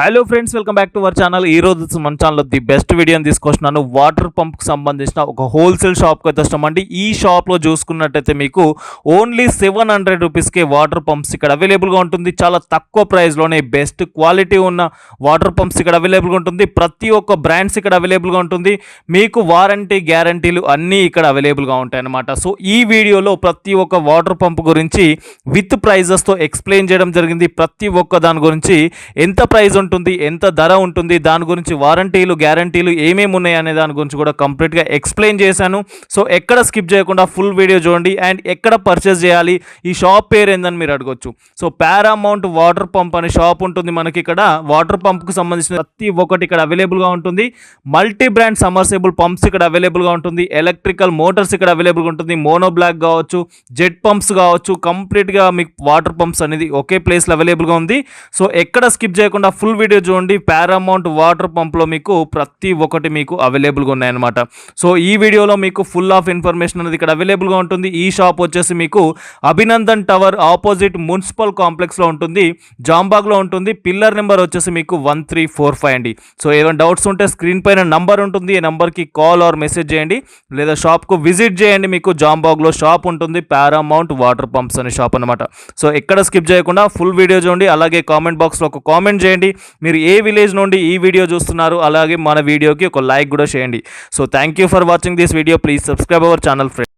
Hello friends, welcome back to our channel. ఈ రోజు మన ఛానల్లో ది బెస్ట్ వీడియోని తీసుకొస్తున్నాను. వాటర్ పంప్కి సంబంధించిన ఒక హోల్సేల్ షాప్కి అయితే వస్తామండి. ఈ షాప్లో చూసుకున్నట్టయితే మీకు ఓన్లీ 700 రూపీస్కే వాటర్ పంప్స్ ఇక్కడ అవైలబుల్గా ఉంటుంది. చాలా తక్కువ ప్రైస్లోనే బెస్ట్ క్వాలిటీ ఉన్న వాటర్ పంప్స్ ఇక్కడ అవైలబుల్గా ఉంటుంది. ప్రతి ఒక్క బ్రాండ్స్ ఇక్కడ అవైలబుల్గా ఉంటుంది. మీకు వారంటీ గ్యారంటీలు అన్నీ ఇక్కడ అవైలబుల్గా ఉంటాయి అన్నమాట. సో ఈ వీడియోలో ప్రతి ఒక్క వాటర్ పంప్ గురించి విత్ ప్రైజెస్తో ఎక్స్ప్లెయిన్ చేయడం జరిగింది. ప్రతి ఒక్క దాని గురించి ఎంత ప్రైస్ ఉంటుంది, ఎంత ధర ఉంటుంది, దాని గురించి వారంటీలు గ్యారంటీలు ఏమేమి ఉన్నాయి అనే దాని గురించి కూడా కంప్లీట్గా ఎక్స్ప్లెయిన్ చేశాను. సో ఎక్కడ స్కిప్ చేయకుండా ఫుల్ వీడియో చూడండి. అండ్ ఎక్కడ పర్చేస్ చేయాలి, ఈ షాప్ పేరు ఏందని మీరు అడగొచ్చు. సో పారామౌంట్ వాటర్ పంప్ అనే షాప్ ఉంటుంది మనకి. ఇక్కడ వాటర్ పంప్కి సంబంధించిన ప్రతి ఒక్కటి ఇక్కడ అవైలబుల్గా ఉంటుంది. మల్టీ బ్రాండ్ సమ్మర్సేబుల్ పంప్స్ ఇక్కడ అవైలబుల్గా ఉంటుంది. ఎలక్ట్రికల్ మోటార్స్ ఇక్కడ అవైలబుల్గా ఉంటుంది. మోనో బ్లాక్ కావచ్చు, జెట్ పంప్స్ కావచ్చు, కంప్లీట్గా మీకు వాటర్ పంప్స్ అనేది ఒకే ప్లేస్లో అవైలబుల్గా ఉంది. సో ఎక్కడ స్కిప్ చేయకుండా ఫుల్ వీడియో చూడండి. పారామౌంట్ వాటర్ పంప్లో మీకు ప్రతి ఒక్కటి మీకు అవైలబుల్గా ఉన్నాయన్నమాట. సో ఈ వీడియోలో మీకు ఫుల్ ఆఫ్ ఇన్ఫర్మేషన్ అనేది ఇక్కడ అవైలబుల్గా ఉంటుంది. ఈ షాప్ వచ్చేసి మీకు అభినందన్ టవర్ ఆపోజిట్ మున్సిపల్ కాంప్లెక్స్లో ఉంటుంది, జాంబాగ్లో ఉంటుంది. పిల్లర్ నెంబర్ వచ్చేసి మీకు 1345 అండి. సో ఏమైనా డౌట్స్ ఉంటే స్క్రీన్ పైన నంబర్ ఉంటుంది, ఈ నెంబర్కి కాల్ ఆర్ మెసేజ్ చేయండి, లేదా షాప్కు విజిట్ చేయండి. మీకు జాంబాగ్లో షాప్ ఉంటుంది, పారామౌంట్ వాటర్ పంప్స్ అనే షాప్ అనమాట. సో ఎక్కడ స్కిప్ చేయకుండా ఫుల్ వీడియో చూడండి. అలాగే కామెంట్ బాక్స్లో ఒక కామెంట్ చేయండి, మీరు ఏ విలేజ్ నుండి ఈ వీడియో చూస్తున్నారు. అలాగే మన వీడియోకి ఒక లైక్ కూడా చేయండి. So thank you for watching this video. Please subscribe our channel friends.